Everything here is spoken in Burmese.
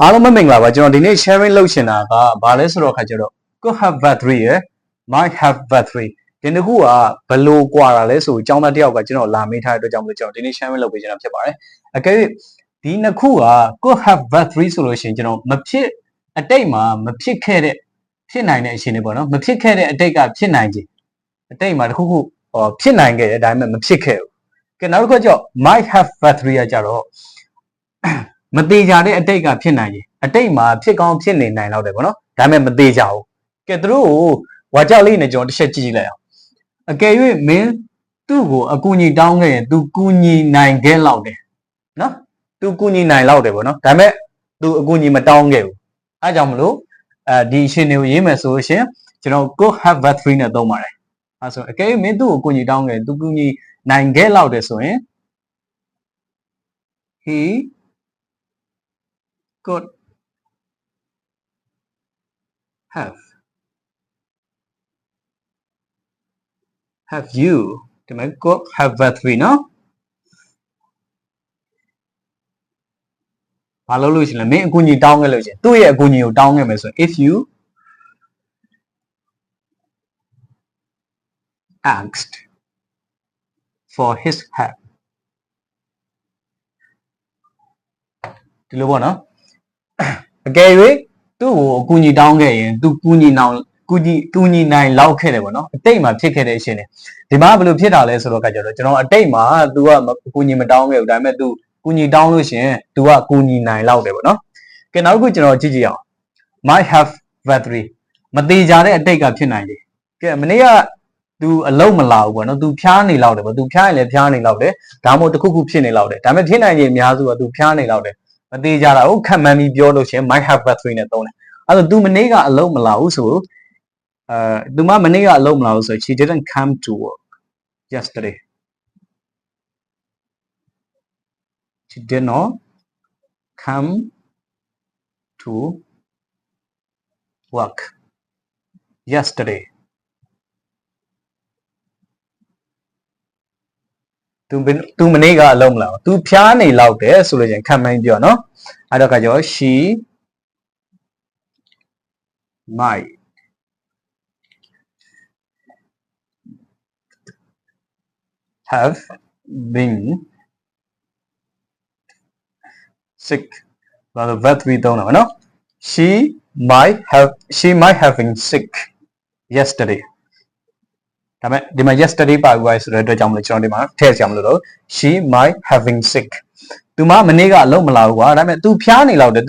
အားလုံးမင်္ဂလာပါကျွန်တော်ဒီနေ့ sharing လုပ်ချင်တာကဘာလဲဆိုတော့ခါကျတော့ could have battery ရယ် might have battery ဒီနှစ်ခုကဘယ်လိုကွာတာလဲဆိုအကြောင်းသားတစ်ယောက်ကကျွန်တော်လာမေးထားတဲ့အတွက်ကြောင့်မလို့ကျွန်တော်ဒီနေ့ sharing လုပ်ပေးချင်တာဖြစ်ပါတယ်အကယ်၍ဒီနှစ်ခုက could have battery ဆိုလို့ရှိရင်ကျွန်တော်မဖြစ်အတိတ်မှာမဖြစ်ခဲ့တဲ့ဖြစ်နိုင်တဲ့အခြေအနေပေါ့နော်မဖြစ်ခဲ့တဲ့အတိတ်ကဖြစ်နိုင်ခြင်းအတိတ်မှာတစ်ခုခုဖြစ်နိုင်ခဲ့တယ်ဒါပေမဲ့မဖြစ်ခဲ့ဘူးကဲနောက်တစ်ခုကျတော့ might have battery ကကြတော့မသေးကြတဲ့အတိတ်ကဖြစ်နိုင်ရင်အတိတ်မှာဖြစ်ကောင်းဖြစ်နေနိုင်တော့တယ်ပေါ့နော်ဒါပေမဲ့မသေးကြဘူးကဲသူတို့ကိုဝါကြောက်လေးနဲ့ကျွန်တော်တစ်ချက်ကြည့်လိုက်အောင်အကယ်၍မင်းသူ့ကိုအကူအညီတောင်းခဲ့ရင်သူကူညီနိုင်ခဲ့လောက်တယ်နော်သူကူညီနိုင်လောက်တယ်ပေါ့နော်ဒါပေမဲ့သူအကူအညီမတောင်းခဲ့ဘူးအဲကြောင့်မလို့ဒီအရှင်တွေကိုရေးမယ်ဆိုရှင်ကျွန်တော် could have battery နဲ့သုံးပါတယ်အဲဆိုအကယ်၍မင်းသူ့ကိုအကူအညီတောင်းခဲ့ရင်သူကူညီနိုင်ခဲ့လောက်တယ်ဆိုရင် he could have you ဒီမှာ could have battery နော်ဘာလို့လို့ရှိလဲမင်းအကူအညီတောင်းခဲ့လို့ရှိရင်သူ့ရဲ့အကူအညီကိုတောင်းခဲ့မယ်ဆိုရင် if you asked for his help ဒီလိုပေါ့နော်အကယ်၍သူ့ကိုအကူအညီတောင်းခဲ့ရင်သူကူညီနိုင်လောက်ခဲ့တယ်ပေါ့နော်အတိတ်မှာဖြစ်ခဲ့တဲ့အရှင်တွေဒီမှာဘယ်လိုဖြစ်တာလဲဆိုတော့ကကြတော့ကျွန်တော်အတိတ်မှာ तू ကအကူအညီမတောင်းခဲ့ဘူးဒါပေမဲ့ तू ကူညီတောင်းလို့ရှင် तू ကကူညီနိုင်လောက်တယ်ပေါ့နော်ကဲနောက်တစ်ခုကျွန်တော်ကြည့်ကြည့်အောင် might have battery မသေးကြတဲ့အတိတ်ကဖြစ်နိုင်တယ်ကဲမနေ့က तू အလုံးမလာဘူးပေါ့နော် तू ဖျားနေလောက်တယ်ပေါ့ तू ဖျားရင်လည်းဖျားနေလောက်တယ်ဒါမှမဟုတ်တစ်ခုခုဖြစ်နေလောက်တယ်ဒါပေမဲ့ဖြစ်နိုင်ခြင်းအများစုက तू ဖျားနေလောက်တယ်မသေးကြတာဟုတ်ခံမှန်းပြီးပြောလို့ရှင် might have battery နဲ့သုံးတယ်အဲ့တော့ तू မနေ့ကအလုံးမလာဘူးဆိုသူမနေ့ကအလုံးမလာဘူးဆို she didn't come to work yesterday she did not come to work yesterday သူမနေ့ကအလုံးမလာဘူး तू ဖျားနေလောက်တယ်ဆိုလို့ရှင်ခံမှန်းပြောနော်အဲ့တော့ကကြော she might have been sick ဘာလို့ battery သုံးတာမနော် she might have been sick yesterday ဒါပေမဲ့ဒီမှာ yesterday ပါပြီးဆိုတဲ့အတွက်ကြောင့်မလို့ကျွန်တော်ဒီမှာထည့်ကြမလို့တော့ she might have been sick သူမမနေ့ကအလုံးမလာဘူးကွာဒါပေမဲ့ तू ဖျားနေလောက်တယ် तू